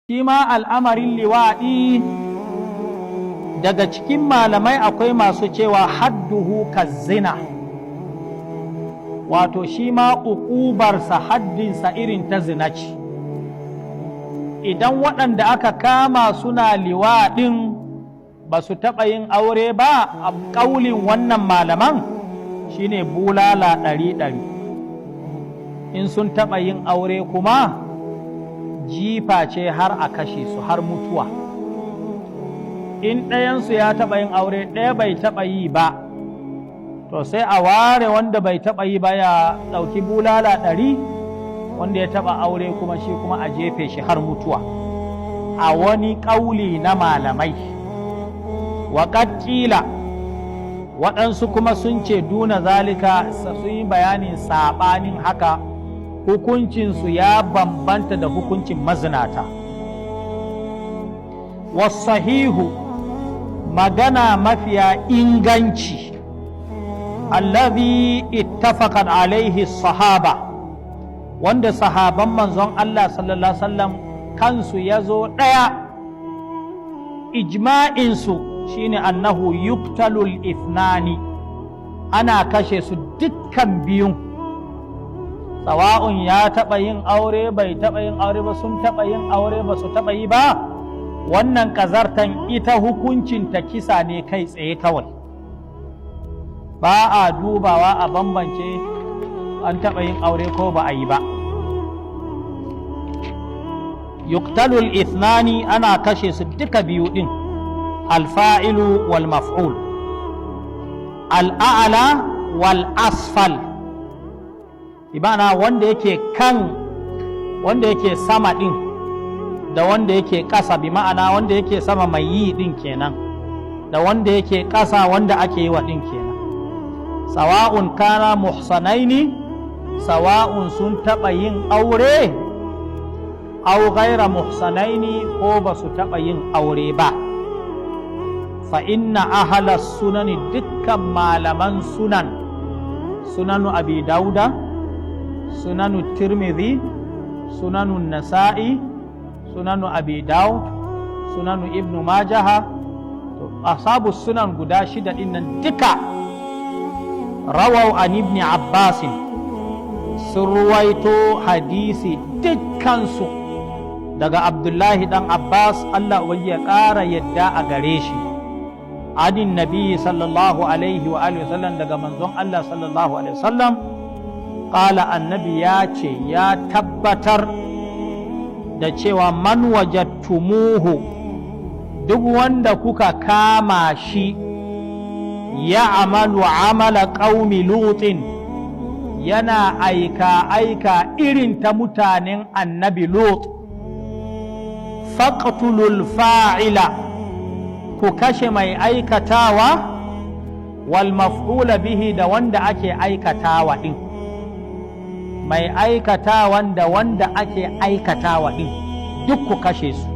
shi ma al'amarin liwaɗi daga cikin malamai akwai masu cewa hadduhu kazzina, wato shi ma uƙubarsa haddinsa irin ta zina ce. Idan waɗanda aka kama suna liwaɗin ba su taɓa yin aure ba, a ƙaulin wannan malaman shine bulala 100. In sun taɓa yin aure kuma jifa ce har a kashe su har mutuwa. In ɗayansu ya taɓa yin aure ɗaya bai taɓa yi ba, to sai a ware wanda bai taɓa yi ba ya ɗauki bulala 100, wanda ya taɓa aure kuma shi kuma a jefe shi har mutuwa, a wani ƙauli na malamai. Waƙaƙƙila waɗansu kuma sun ce duna zalika, sun yi bayanin saɓanin haka, hukuncinsu ya bambanta da hukuncin mazinata. Wasahihu, magana mafiya inganci, allazi ittafaqat alaihi sahaba, wanda sahaban manzon Allah sallallahu alaihi wasallam kansu ya zo ɗaya, ijma'insu shine annahu yuqtalul ithnani, ana kashe su dukkan biyun, sawa'un ya taɓa yin aure bai taɓa yin aure ba, sun taɓa yin aure ba su taɓa yi ba, wannan ƙazartan ita hukuncinta kisa ne kai tsaye kawai, ba a dubawa a bambance an taɓa yin aure ko ba a yi ba. Yuqtalul ithnani, ana kashe su duka biyu ɗin, alfa'ilu wal maf'ul, al'a'ala wal asfal, ibana wanda yake kan, wanda yake sama ɗin da wanda yake ƙasa, bi ma'ana wanda yake sama mai yi ɗin kenan da wanda yake ƙasa wanda ake yi wa ɗin kenan. Sawa'un kana muhsanaini, sawa'un sun taɓa yin aure, au ghaira muhsanaini, ko ba su taɓa yin aure ba. Fa inna ahala sunani, dukkan malaman sunan, sunanu abi dauda, sunanu tirmidhi, sunanu nasa'i, sunanu abi daud, sunanu ibnu majaha, to ashabu sunan guda 6 dinnan duka rawau an ibn abbasin, sun ruwaito hadisi dukkansu daga abdullahi dan abbas, Allah ya ƙara yadda a gare shi, adin nabi sallallahu alaihi wa alihi wasallam, daga manzon Allah sallallahu alaihi wasallam, qala, annabi ya ce, ya tabbatar da cewa man wajadtumuhu, duk wanda kuka kama shi, ya amalu amala qaumi lutin, yana aika irin ta mutanen annabi lut, faqtulul fa'ila, ku kashe mai aikatawa, wal maf'ula bihi, da wanda ake aikatawa din, mai aikatawan da wanda ake aikatawa din, duk ku kashe su.